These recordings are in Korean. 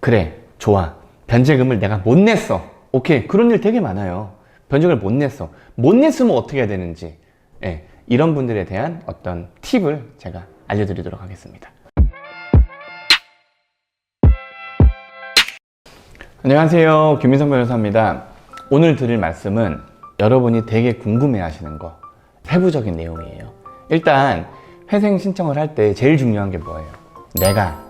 그래, 좋아. 변제금을 내가 못 냈어. 오케이. 그런 일 되게 많아요. 변제금을 못 냈어. 못 냈으면 어떻게 해야 되는지. 예, 이런 분들에 대한 어떤 팁을 제가 알려드리도록 하겠습니다. 안녕하세요. 김민성 변호사입니다. 오늘 드릴 말씀은 여러분이 되게 궁금해 하시는 거, 세부적인 내용이에요. 일단 회생 신청을 할 때 제일 중요한 게 뭐예요? 내가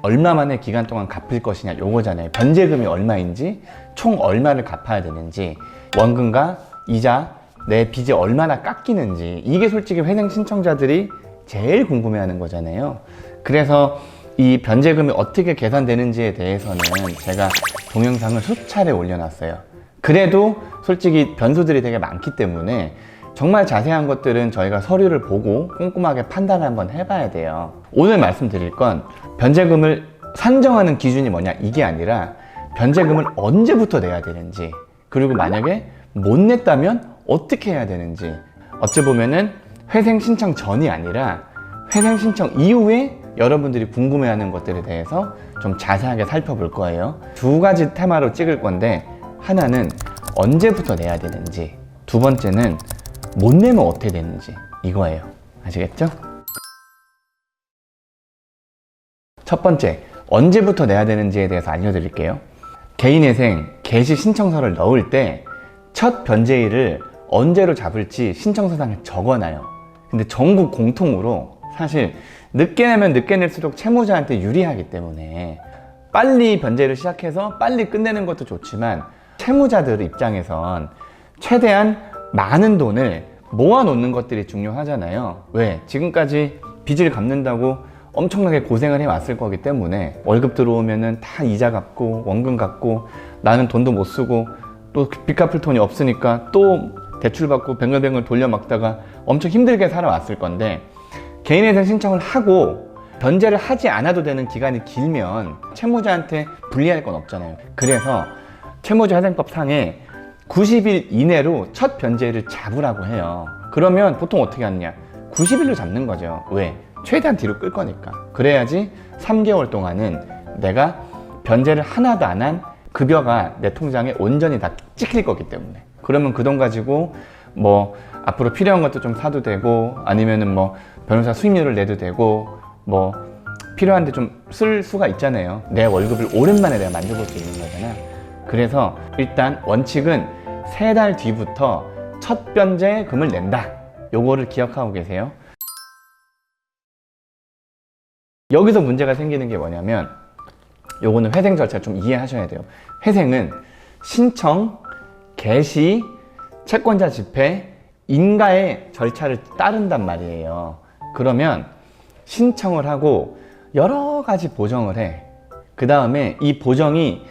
얼마 만에 기간 동안 갚을 것이냐, 요거잖아요. 변제금이 얼마인지, 총 얼마를 갚아야 되는지, 원금과 이자, 내 빚이 얼마나 깎이는지, 이게 솔직히 회생 신청자들이 제일 궁금해하는 거잖아요. 그래서 이 변제금이 어떻게 계산되는지에 대해서는 제가 동영상을 수차례 올려놨어요. 그래도 솔직히 변수들이 되게 많기 때문에 정말 자세한 것들은 저희가 서류를 보고 꼼꼼하게 판단을 한번 해봐야 돼요. 오늘 말씀드릴 건 변제금을 산정하는 기준이 뭐냐, 이게 아니라 변제금을 언제부터 내야 되는지, 그리고 만약에 못 냈다면 어떻게 해야 되는지, 어찌 보면은 회생 신청 전이 아니라 회생 신청 이후에 여러분들이 궁금해하는 것들에 대해서 좀 자세하게 살펴볼 거예요. 두 가지 테마로 찍을 건데, 하나는 언제부터 내야 되는지, 두 번째는 못 내면 어떻게 되는지, 이거예요. 아시겠죠? 첫 번째, 언제부터 내야 되는지에 대해서 알려드릴게요. 개인회생 개시 신청서를 넣을 때 첫 변제일을 언제로 잡을지 신청서상에 적어놔요. 근데 전국 공통으로 사실 늦게 내면 늦게 낼수록 채무자한테 유리하기 때문에 빨리 변제를 시작해서 빨리 끝내는 것도 좋지만, 채무자들 입장에선 최대한 많은 돈을 모아놓는 것들이 중요하잖아요. 왜? 지금까지 빚을 갚는다고 엄청나게 고생을 해왔을 거기 때문에 월급 들어오면은 다 이자 갚고 원금 갚고, 나는 돈도 못 쓰고 또 빚 갚을 돈이 없으니까 또 대출 받고 뱅글뱅글 돌려막다가 엄청 힘들게 살아왔을 건데, 개인회생 신청을 하고 변제를 하지 않아도 되는 기간이 길면 채무자한테 불리할 건 없잖아요. 그래서 채무자회생법 상에 90일 이내로 첫 변제를 잡으라고 해요. 그러면 보통 어떻게 하느냐, 90일로 잡는 거죠. 왜? 최대한 뒤로 끌 거니까. 그래야지 3개월 동안은 내가 변제를 하나도 안 한 급여가 내 통장에 온전히 다 찍힐 거기 때문에. 그러면 그 돈 가지고 뭐 앞으로 필요한 것도 좀 사도 되고, 아니면은 뭐 변호사 수임료를 내도 되고, 뭐 필요한데 좀 쓸 수가 있잖아요. 내 월급을 오랜만에 내가 만져볼 수 있는 거잖아. 그래서 일단 원칙은 3달 뒤부터 첫 변제금을 낸다. 요거를 기억하고 계세요. 여기서 문제가 생기는 게 뭐냐면, 요거는 회생 절차 좀 이해하셔야 돼요. 회생은 신청, 개시, 채권자 집행, 인가의 절차를 따른단 말이에요. 그러면 신청을 하고 여러 가지 보정을 해. 그 다음에 이 보정이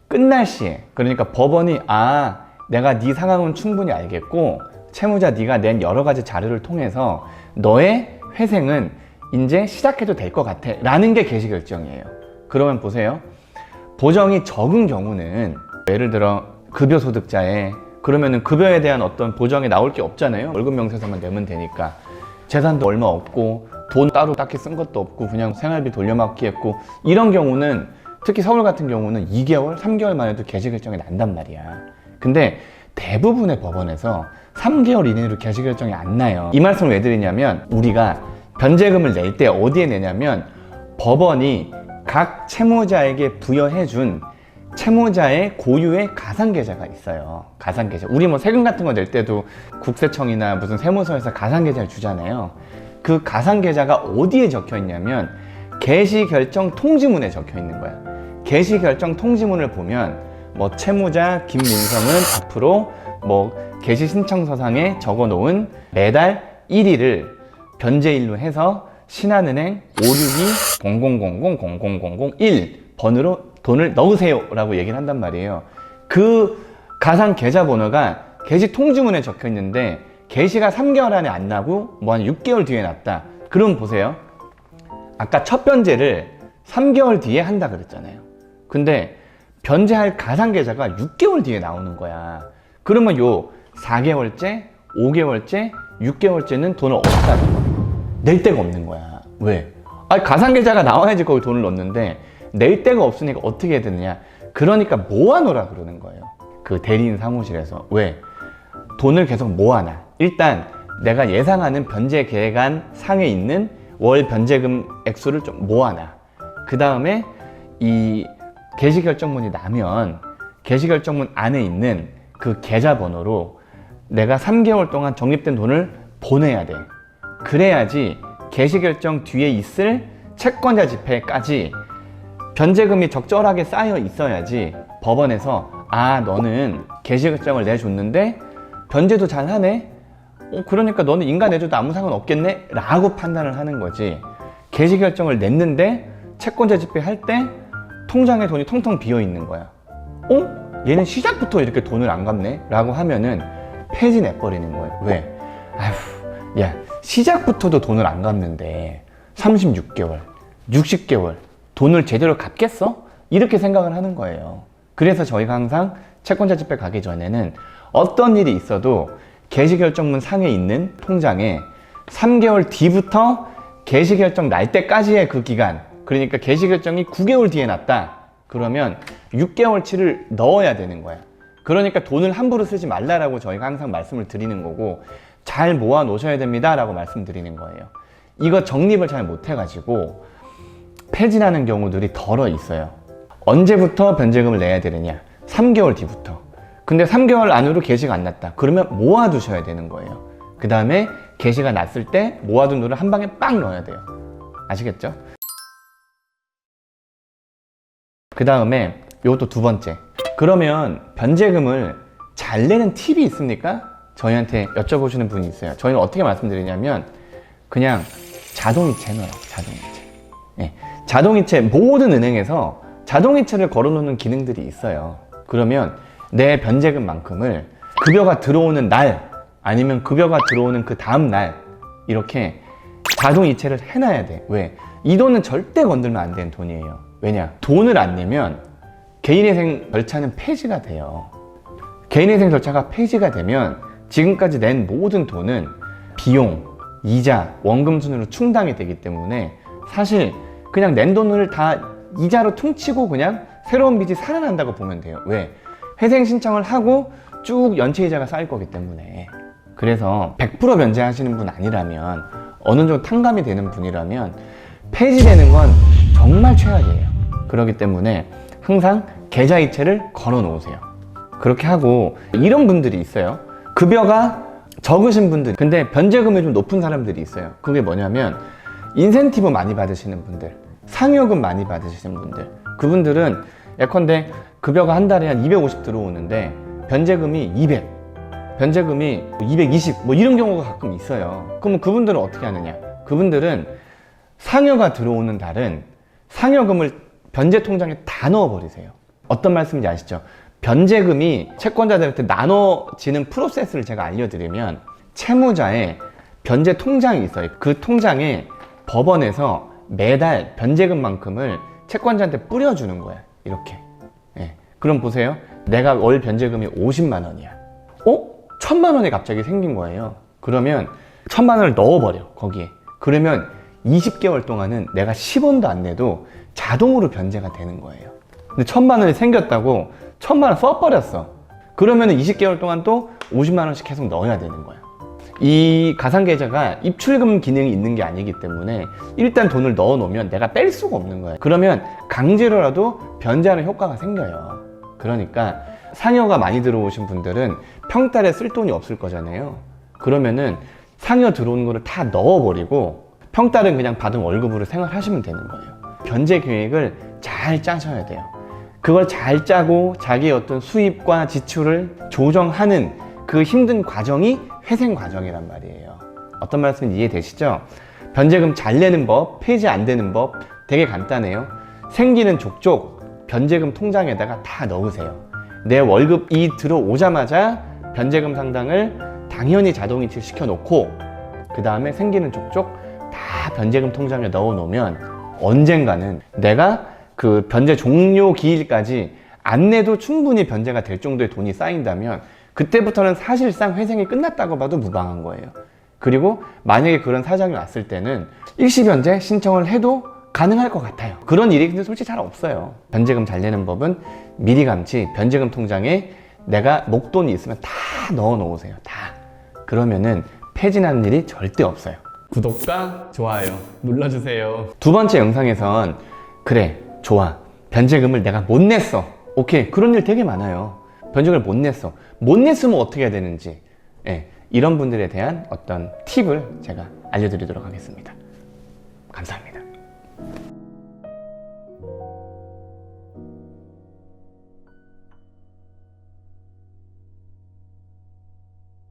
끝날 시에, 그러니까 법원이 내가 네 상황은 충분히 알겠고 채무자 네가 낸 여러 가지 자료를 통해서 너의 회생은 이제 시작해도 될 것 같아 라는 게 개시 결정이에요. 그러면 보세요. 보정이 적은 경우는, 예를 들어 급여 소득자에, 그러면은 급여에 대한 어떤 보정이 나올 게 없잖아요. 월급 명세서만 내면 되니까. 재산도 얼마 없고 돈 따로 딱히 쓴 것도 없고 그냥 생활비 돌려막기 했고, 이런 경우는 특히 서울 같은 경우는 2개월, 3개월 만에도 개시 결정이 난단 말이야. 근데 대부분의 법원에서 3개월 이내로 개시 결정이 안 나요. 이 말씀을 왜 드리냐면, 우리가 변제금을 낼 때 어디에 내냐면, 법원이 각 채무자에게 부여해준 채무자의 고유의 가상계좌가 있어요. 가상계좌. 우리 뭐 세금 같은 거 낼 때도 국세청이나 무슨 세무서에서 가상계좌를 주잖아요. 그 가상계좌가 어디에 적혀 있냐면 개시결정 통지문에 적혀 있는 거야. 개시결정 통지문을 보면 뭐 채무자 김민성은 앞으로 뭐 개시신청서상에 적어놓은 매달 1일을 변제일로 해서 신한은행 562-0000-0001 번호로 돈을 넣으세요 라고 얘기를 한단 말이에요. 그 가상 계좌 번호가 개시 통지문에 적혀 있는데 개시가 3개월 안에 안 나고 뭐 한 6개월 뒤에 났다. 그럼 보세요. 아까 첫 변제를 3개월 뒤에 한다 그랬잖아요. 근데 변제할 가상 계좌가 6개월 뒤에 나오는 거야. 그러면 요 4개월째, 5개월째, 6개월째는 돈을 어디다 낼 데가 없는 거야. 왜? 가상계좌가 나와야지 거기 돈을 넣는데 낼 데가 없으니까 어떻게 해야 되느냐. 그러니까 모아놓으라 그러는 거예요. 그 대리인 사무실에서. 왜? 돈을 계속 모아놔. 일단 내가 예상하는 변제 계획안 상에 있는 월 변제금 액수를 좀 모아놔. 그 다음에 이 개시결정문이 나면 개시결정문 안에 있는 그 계좌번호로 내가 3개월 동안 적립된 돈을 보내야 돼. 그래야지 개시결정 뒤에 있을 채권자 집회까지 변제금이 적절하게 쌓여 있어야지 법원에서 아 너는 개시결정을 내줬는데 변제도 잘 하네? 그러니까 너는 인가 내줘도 아무 상관없겠네? 라고 판단을 하는 거지. 개시결정을 냈는데 채권자 집회할 때 통장에 돈이 텅텅 비어 있는 거야. 얘는 시작부터 이렇게 돈을 안 갚네? 라고 하면은 폐지 내버리는 거예요. 왜? 아휴, 야, 시작부터도 돈을 안 갚는데 36개월, 60개월 돈을 제대로 갚겠어? 이렇게 생각을 하는 거예요. 그래서 저희가 항상 채권자 집회 가기 전에는 어떤 일이 있어도 개시결정문 상에 있는 통장에 3개월 뒤부터 개시결정 날 때까지의 그 기간, 그러니까 개시결정이 9개월 뒤에 났다. 그러면 6개월치를 넣어야 되는 거야. 그러니까 돈을 함부로 쓰지 말라라고 저희가 항상 말씀을 드리는 거고 잘 모아 놓으셔야 됩니다 라고 말씀드리는 거예요. 이거 정립을 잘 못해가지고 폐지나는 경우들이 덜어 있어요. 언제부터 변제금을 내야 되느냐? 3개월 뒤부터. 근데 3개월 안으로 개시가 안 났다. 그러면 모아두셔야 되는 거예요. 그 다음에 개시가 났을 때 모아둔 돈을 한 방에 빵 넣어야 돼요. 아시겠죠? 그 다음에 이것도 두 번째. 그러면 변제금을 잘 내는 팁이 있습니까? 저희한테 여쭤보시는 분이 있어요. 저희는 어떻게 말씀드리냐면 그냥 자동이체 넣어요. 자동이체. 네. 자동이체, 모든 은행에서 자동이체를 걸어놓는 기능들이 있어요. 그러면 내 변제금만큼을 급여가 들어오는 날 아니면 급여가 들어오는 그 다음 날 이렇게 자동이체를 해놔야 돼. 왜? 이 돈은 절대 건들면 안 되는 돈이에요. 왜냐? 돈을 안 내면 개인회생 절차는 폐지가 돼요. 개인회생 절차가 폐지가 되면 지금까지 낸 모든 돈은 비용, 이자, 원금 순으로 충당이 되기 때문에 사실 그냥 낸 돈을 다 이자로 퉁치고 그냥 새로운 빚이 살아난다고 보면 돼요. 왜? 회생 신청을 하고 쭉 연체이자가 쌓일 거기 때문에. 그래서 100% 변제하시는 분 아니라면 어느 정도 탕감이 되는 분이라면 폐지되는 건 정말 최악이에요. 그렇기 때문에 항상 계좌이체를 걸어 놓으세요. 그렇게 하고 이런 분들이 있어요. 급여가 적으신 분들, 근데 변제금이 좀 높은 사람들이 있어요. 그게 뭐냐면 인센티브 많이 받으시는 분들, 상여금 많이 받으시는 분들, 그분들은 예컨대 급여가 한 달에 한 250 들어오는데 변제금이 200, 변제금이 220 뭐 이런 경우가 가끔 있어요. 그러면 그분들은 어떻게 하느냐? 그분들은 상여가 들어오는 달은 상여금을 변제 통장에 다 넣어버리세요. 어떤 말씀인지 아시죠? 변제금이 채권자들한테 나눠지는 프로세스를 제가 알려드리면 채무자의 변제 통장이 있어요. 그 통장에 법원에서 매달 변제금만큼을 채권자한테 뿌려주는 거야. 이렇게. 예. 그럼 보세요. 내가 월 변제금이 50만 원이야. 1000만 원이 갑자기 생긴 거예요. 그러면 1000만 원을 넣어버려. 거기에. 그러면 20개월 동안은 내가 10원도 안 내도 자동으로 변제가 되는 거예요. 근데 1000만 원이 생겼다고 1000만 원 써버렸어. 그러면 20개월 동안 또 50만 원씩 계속 넣어야 되는 거야. 이 가상계좌가 입출금 기능이 있는 게 아니기 때문에 일단 돈을 넣어 놓으면 내가 뺄 수가 없는 거예요. 그러면 강제로라도 변제하는 효과가 생겨요. 그러니까 상여가 많이 들어오신 분들은 평달에 쓸 돈이 없을 거잖아요. 그러면은 상여 들어오는 거를 다 넣어버리고 평달은 그냥 받은 월급으로 생활하시면 되는 거예요. 변제 계획을 잘 짜셔야 돼요. 그걸 잘 짜고 자기의 어떤 수입과 지출을 조정하는 그 힘든 과정이 회생 과정이란 말이에요. 어떤 말씀인지 이해되시죠? 변제금 잘 내는 법, 폐지 안 되는 법 되게 간단해요. 생기는 족족 변제금 통장에다가 다 넣으세요. 내 월급이 들어오자마자 변제금 상당을 당연히 자동이체 시켜놓고 그 다음에 생기는 족족 다 변제금 통장에 넣어 놓으면 언젠가는 내가 그 변제 종료 기일까지 안 내도 충분히 변제가 될 정도의 돈이 쌓인다면 그때부터는 사실상 회생이 끝났다고 봐도 무방한 거예요. 그리고 만약에 그런 사정이 왔을 때는 일시변제 신청을 해도 가능할 것 같아요. 그런 일이 근데 솔직히 잘 없어요. 변제금 잘 내는 법은 미리 감치, 변제금 통장에 내가 목돈이 있으면 다 넣어 놓으세요. 다. 그러면은 폐진하는 일이 절대 없어요. 구독과 좋아요 눌러주세요. 두 번째 영상에선 그래, 좋아, 변제금을 내가 못 냈어. 오케이, 그런 일 되게 많아요. 변제금을 못 냈어. 못 냈으면 어떻게 해야 되는지, 이런 분들에 대한 어떤 팁을 제가 알려드리도록 하겠습니다. 감사합니다.